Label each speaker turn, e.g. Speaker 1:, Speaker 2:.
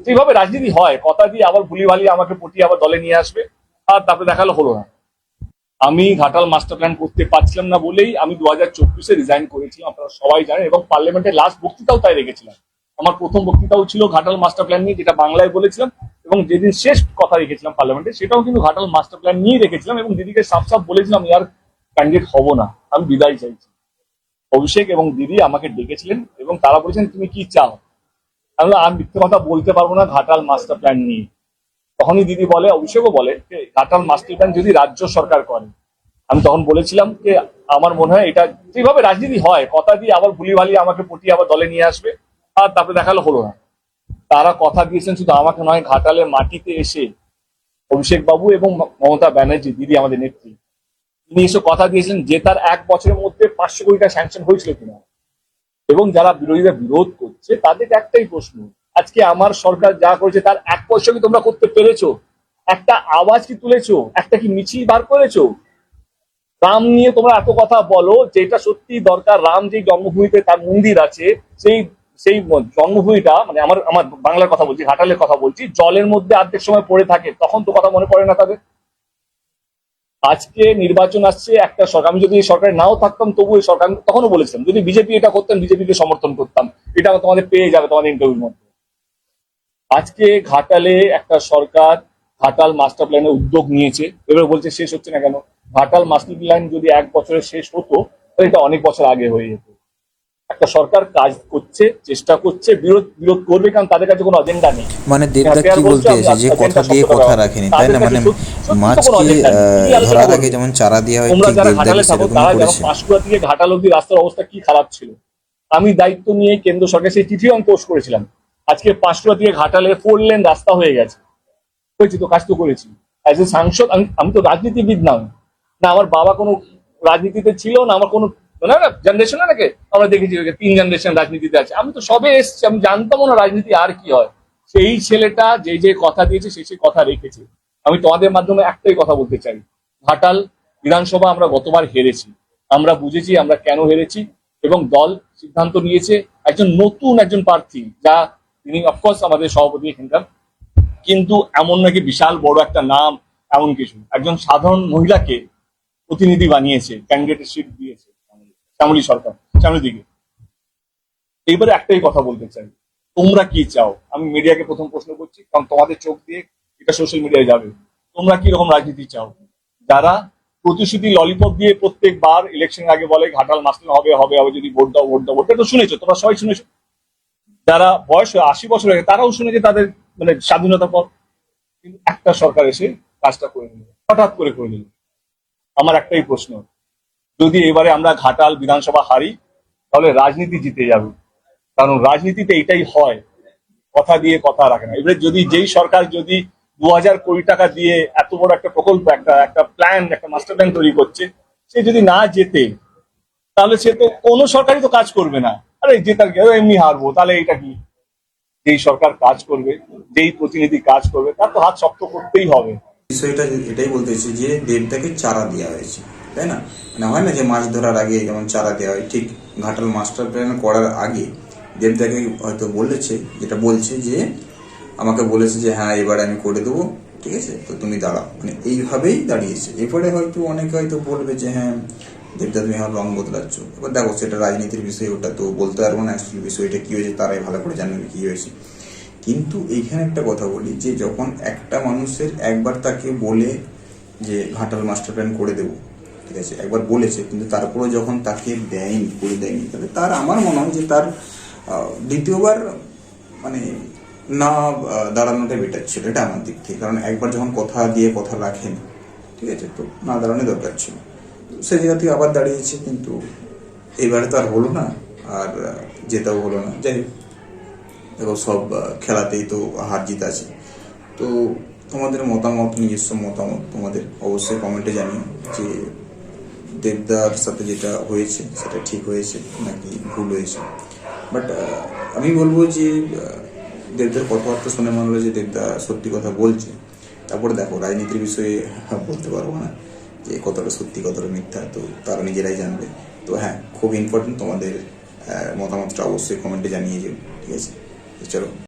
Speaker 1: যেভাবে রাজনীতি হয়, কথা দিয়ে আবার ভুলি ভালিয়ে আমাকে পটিয়ে আবার দলে নিয়ে আসবে, আর তারপরে দেখালো হলো না। আমি ঘাটাল মাস্টার প্ল্যান করতে পারছিলাম না বলেই আমি 2024-এ রিজাইন করেছিলাম, আপনারা সবাই জানেন, এবং পার্লামেন্টের লাস্ট বক্তৃতাও তাই রেখেছিলাম। আমার প্রথম বক্তৃতাও ছিল ঘাটাল মাস্টার প্ল্যান নিয়ে, যেটা বাংলায় বলেছিলাম, এবং যেদিন শেষ কথা রেখেছিলাম পার্লামেন্টে সেটাও কিন্তু ঘাটাল মাস্টার প্ল্যান নিয়ে রেখেছিলাম, এবং দিদিকে সাফ সাফ বলেছিলাম আর ক্যান্ডিডেট হব না, আমি বিদায় চাইছি। অভিষেক এবং দিদি আমাকে ডেকেছিলেন এবং তারা বলেছেন তুমি কি চাও। আমি মিথ্যে কথা বলতে পারবো না ঘাটাল মাস্টার প্ল্যান নিয়ে। তখনই দিদি বলে, অভিষেকও বলে, যে ঘাটাল মাস্টার প্ল্যান যদি রাজ্য সরকার করে। আমি তখন বলেছিলাম যে আমার মনে হয় এটা যেভাবে রাজনীতি হয়, কথা দিয়ে আবার ভুলি ভালিয়ে আমাকে পটিয়ে আবার দলে নিয়ে আসবে, আর তারপরে দেখালো হলো না। তারা কথা দিয়েছেন শুধু আমাকে নয়, ঘাটালের মাটিতে এসে অভিষেক বাবু এবং মমতা ব্যানার্জি দিদি আমাদের নেত্রী, তিনি এসে কথা দিয়েছেন যে তার 1 বছরের মধ্যে 500 কোটি টাকা স্যাংশন হয়েছিল কিনা। এবং যারা বিরোধীরা বিরোধ করছে তাদের একটাই প্রশ্ন, আজকে আমার সরকার যা করেছে তার 1 পয়সা কি তোমরা করতে পেরেছো? একটা আওয়াজ কি তুলেছো? একটা কি মিছিল বার করেছো? রাম নিয়ে তোমরা এত কথা বলো, যেটা সত্যি দরকার, রাম যে জন্মভূমিতে তার মন্দির আছে, সেই সেই জন্মভূমিটা, মানে আমার আমার বাংলার কথা বলছি, ঘাটালের কথা বলছি, জলের মধ্যে অর্ধেক সময় পড়ে থাকে, তখন তো কথা মনে পড়ে না তাদের। আজকে নির্বাচন আসছে, একটা সরকার, আমি যদি সরকারে নাও থাকতাম তবু এই সরকার, তখনও বলেছিলাম যদি বিজেপি এটা করতেন বিজেপিকে সমর্থন করতাম, এটা তোমাদের পেয়ে যাবে তোমাদের ইন্টারভিউর মধ্যে। আজকে ঘাটালে একটা সরকার ঘাটাল মাস্টার প্ল্যানের উদ্যোগ নিয়েছে, এবার বলছে শেষ হচ্ছে না কেন। ঘাটাল মাস্টার প্ল্যান যদি 1 বছরে শেষ হতো তাহলে এটা অনেক বছর আগে হয়ে যেত। একটা সরকার কাজ করছে, চেষ্টা করছে, বিরোধ বিরোধ করবে, কারণ তাদের কাছে কোনো এজেন্ডা নেই।
Speaker 2: মানে দেবদা কি বলতে চাইছে যে কথা দিয়ে কথা রাখেনি, তাই না? মানে মাছকে ধরার আগে যেমন চারা দেওয়া হয়,
Speaker 1: তোমরা
Speaker 2: ঠিক
Speaker 1: যারা
Speaker 2: দেবদা
Speaker 1: ঘাটালে থাকো
Speaker 2: সেরকমই
Speaker 1: তারা যেন
Speaker 2: করেছে।
Speaker 1: পাঁশকুড়া থেকে ঘাটাল অব্দি রাস্তার অবস্থা কি খারাপ ছিল। আমি দায়িত্ব নিয়ে কেন্দ্র সরকার সেই চিঠিও আমি পোস্ট করেছিলাম। আজকে পাঁশকুড়া থেকে ঘাটালে 4 লেন রাস্তা হয়ে গেছে। হয়েছি তো, কাজ তো করেছি। অ্যাজ এ সাংসদ আমি তো রাজনীতিবিদ নয়, না আমার বাবা কোনো রাজনীতিতে ছিল, না আমার কোনো জেনারেশন নাকি আমরা দেখেছি 3 জেনারেশন রাজনীতিতে আছে। আমি তো সবে এসছি, আমি জানতামও না রাজনীতি আর কি হয়। সেই ছেলেটা যে যে কথা দিয়েছে সেই কথা রেখেছে। আমি তোমাদের মাধ্যমে একটাই কথা বলতে চাই, ঘাটাল বিধানসভা আমরা গতবার হেরেছি, আমরা বুঝেছি আমরা কেন হেরেছি, এবং দল সিদ্ধান্ত নিয়েছে একজন নতুন একজন প্রার্থী, যা তিনি অফকোর্স আমাদের সভাপতি এখানকার, কিন্তু এমন নাকি বিশাল বড় একটা নাম এমন কিছু, একজন সাধারণ মহিলাকে প্রতিনিধি বানিয়েছে, ক্যান্ডিডেটের সিট দিয়েছে শ্যামলী সরকার, শ্যামলী দিকে। এইবারে একটাই কথা বলতে চাই, তোমরা কি চাও? আমি মিডিয়াকে প্রথম প্রশ্ন করছি, কারণ তোমাদের চোখ দিয়ে এটা সোশ্যাল মিডিয়ায় যাবে। তোমরা কি রকম রাজনীতি চাও? যারা প্রতিশ্রুতি ললিপপ দিয়ে প্রত্যেকবার ইলেকশন আগে বলে ঘাটাল মাস্টার হবে হবে হবে, যদি ভোট দাও ভোট দাও, ভোটটা তো শুনেছো, তোমরা সবাই শুনেছো। যারা বয়স 80 বছর হয়ে তারাও শুনেছে তাদের মানে স্বাধীনতা পর, কিন্তু একটা সরকার এসে কাজটা করে নিল, হঠাৎ করে নিল। আমার একটাই প্রশ্ন, যদি এবারে আমরা ঘাটাল বিধানসভা হারি তাহলে রাজনীতি জিতে যাবে, কারণ রাজনীতিতে এটাই হয়, কথা দিয়ে কথা রাখে না। এবারে যদি যেই সরকার যদি 2000 কোটি টাকা দিয়ে এত বড় একটা প্রকল্প, একটা একটা প্ল্যান, একটা মাস্টার প্ল্যান তৈরি করছে, সে যদি না জেতে তাহলে সে তো কোনো সরকারই তো কাজ করবে না। আরে জেতার কি, এমনি হারবো, তাহলে এটা কি? যেই সরকার কাজ করবে, যেই প্রতিনিধি কাজ করবে, তার তো হাত শক্ত করতেই হবে।
Speaker 3: বিষয়টা এটাই বলতেছি যে দেবদাকে চারা দেওয়া হয়েছে, তাই না? মানে হয় না যে মাছ ধরার আগে যেমন চারা দেওয়া হয়, ঠিক ঘাটাল মাস্টার প্ল্যান করার আগে দেবদাকে হয়তো বলেছে, যেটা বলছে যে আমাকে বলেছে যে হ্যাঁ এবার আমি করে দেবো, ঠিক আছে, তো তুমি দাঁড়াও, মানে এইভাবেই দাঁড়িয়েছে। এরপরে হয়তো অনেকে হয়তো বলবে যে হ্যাঁ দেবদা তুমি আমার রং বদলাচ্ছ। এবার দেখো সেটা রাজনীতির বিষয়, ওটা তো বলতে পারবো না অ্যাকচুয়ালি বিষয়টা কি হয়েছে, তারাই ভালো করে জানবে কি হয়েছে। কিন্তু এইখানে একটা কথা বলি যে যখন একটা মানুষের একবার তাকে বলে যে ঘাটাল মাস্টার প্ল্যান করে দেবো, ঠিক আছে, একবার বলেছে, কিন্তু তারপরে যখন তাকে দেয়নি, করে দেয়নি, তাহলে তার আমার মনে হয় যে তার দ্বিতীয়বার মানে না দাঁড়ানোটা বেটার ছিল, এটা আমার দিক থেকে। কারণ একবার যখন কথা দিয়ে কথা রাখেন, ঠিক আছে, তো না দাঁড়ানো দরকার ছিল। সেই জায়গা থেকে আবার দাঁড়িয়েছে, কিন্তু এবারে তো আর হলো না, আর জেতাও হলো না। যাই হোক, দেখো সব খেলাতেই তো হার জিত আছে। তো তোমাদের মতামত, নিজস্ব মতামত তোমাদের অবশ্যই কমেন্টে জানিও যে দেবদার সাথে যেটা হয়েছে সেটা ঠিক হয়েছে নাকি ভুল হয়েছে। বাট আমি বলবো যে দেবদার কথাবার্তা শুনে মনে হলো যে দেবদা সত্যি কথা বলছে। তারপরে দেখো রাজনীতির বিষয়ে বলতে পারবো না যে কতটা সত্যি কতটা মিথ্যা, তো তারা নিজেরাই জানবে। তো হ্যাঁ, খুব ইম্পর্টেন্ট, তোমাদের মতামতটা অবশ্যই কমেন্টে জানিয়ে যাও, ঠিক আছে? চলো।